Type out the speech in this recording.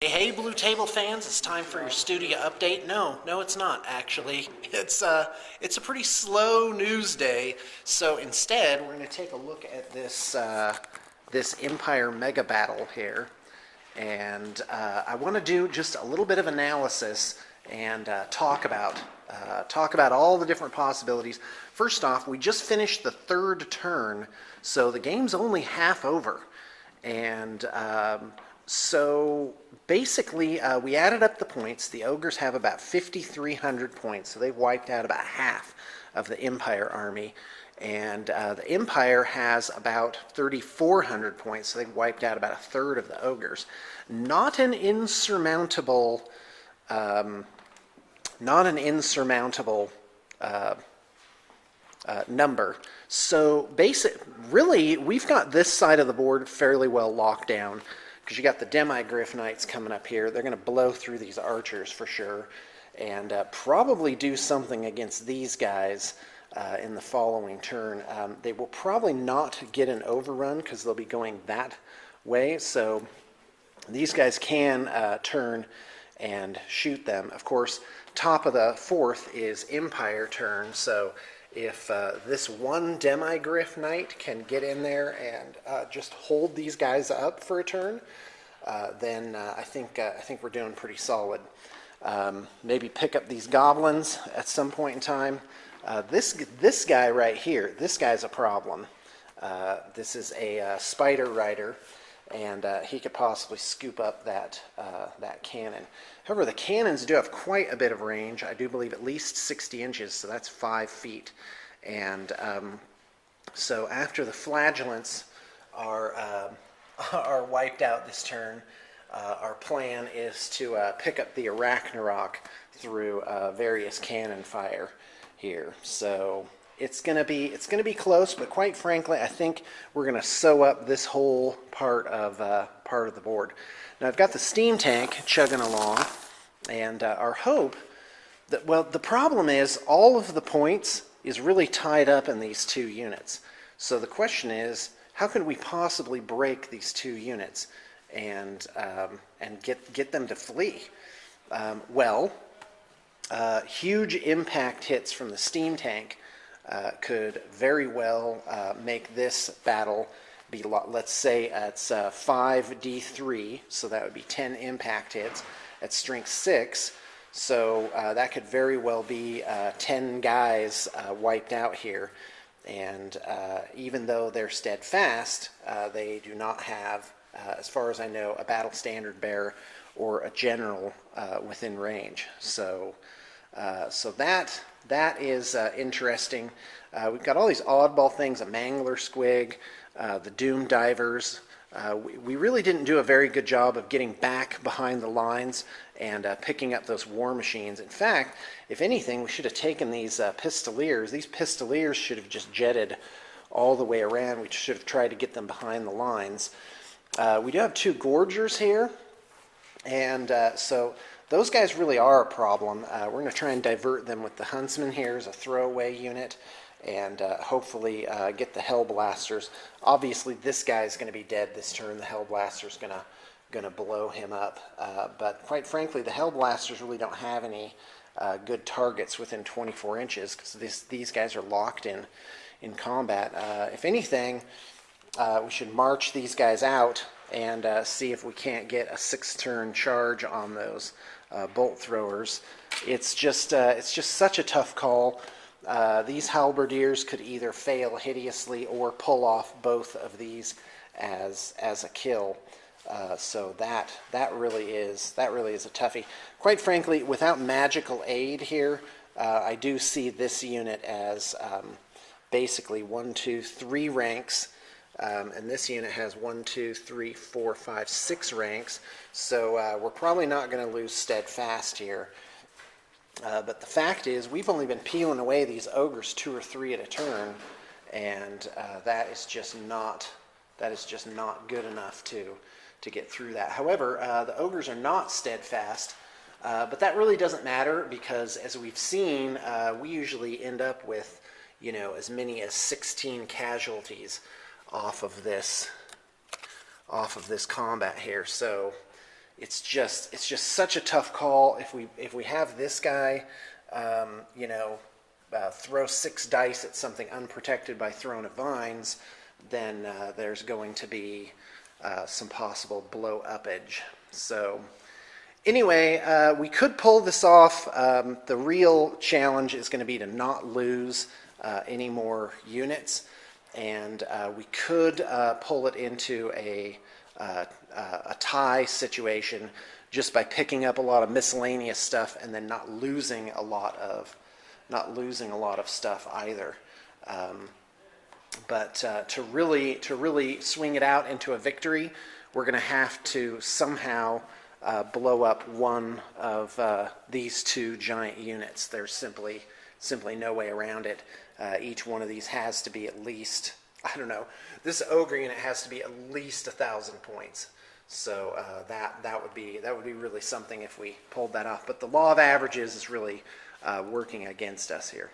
Hey, Blue Table fans, it's time for your studio update. No, it's not actually. It's a pretty slow news day. So instead, we're going to take a look at this Empire Mega Battle here, and I want to do just a little bit of analysis and talk about all the different possibilities. First off, we just finished the third turn, so the game's only half over, and so basically, we added up the points. The Ogres have about 5,300 points, so they've wiped out about half of the Empire army. And the Empire has about 3,400 points, so they've wiped out about a third of the Ogres. Not an insurmountable, number. So really, we've got this side of the board fairly well locked down, because you got the Demigryph Knights coming up here. They're going to blow through these archers for sure, and probably do something against these guys in the following turn. They will probably not get an overrun because they'll be going that way, so these guys can turn and shoot them. Of course, top of the fourth is Empire turn, so if this one Demigryph Knight can get in there and just hold these guys up for a turn, then I think we're doing pretty solid. Maybe pick up these goblins at some point in time. This guy right here, this guy's a problem. This is a spider rider, and he could possibly scoop up that cannon. However, the cannons do have quite a bit of range. I do believe at least 60 inches, so that's 5 feet. And so after the flagellants are wiped out this turn, our plan is to pick up the Arachnarok through various cannon fire here. So it's gonna be close, but quite frankly, I think we're gonna sew up this whole part of the board. Now I've got the steam tank chugging along, and our hope that, well, the problem is all of the points is really tied up in these two units. So the question is, how could we possibly break these two units and get them to flee? Huge impact hits from the steam tank could very well make this battle be, let's say it's 5d3, so that would be 10 impact hits at strength 6. So that could very well be 10 guys wiped out here. And even though they're steadfast, they do not have, as far as I know, a battle standard bearer or a general within range. So that is interesting. We've got all these oddball things: a Mangler Squig, the Doom Divers. We really didn't do a very good job of getting back behind the lines and picking up those war machines. In fact, if anything, we should have taken these Pistoliers. These Pistoliers should have just jetted all the way around. We should have tried to get them behind the lines. We do have two Gorgers here, and so those guys really are a problem. We're going to try and divert them with the Huntsman here as a throwaway unit, and hopefully get the Hellblasters. Obviously, this guy's going to be dead this turn. The Hellblaster's going to blow him up. But quite frankly, the Hellblasters really don't have any good targets within 24 inches, because these guys are locked in combat. If anything, we should march these guys out and see if we can't get a 6-turn charge on those bolt throwers. It's just such a tough call. These halberdiers could either fail hideously or pull off both of these as a kill. So that really is a toughie. Quite frankly, without magical aid here, I do see this unit as basically 1, 2, 3 ranks. And this unit has 1, 2, 3, 4, 5, 6 ranks. So we're probably not going to lose steadfast here. But the fact is, we've only been peeling away these Ogres 2 or 3 at a turn, and that is just not good enough to get through that. However, the Ogres are not steadfast, but that really doesn't matter, because as we've seen, we usually end up with, as many as 16 casualties off of this combat here. So it's just such a tough call. If we have this guy, you know, throw 6 dice at something unprotected by Throne of Vines, then there's going to be some possible blow upage. So anyway, we could pull this off. The real challenge is going to be to not lose any more units, and we could pull it into a tie situation just by picking up a lot of miscellaneous stuff and then not losing a lot of stuff either. But to really swing it out into a victory, we're going to have to somehow blow up one of these 2 giant units. There's simply no way around it. Each one of these has to be at least, I don't know, this ogre unit has to be at least 1,000 points. So that would be really something if we pulled that off. But the law of averages is really working against us here.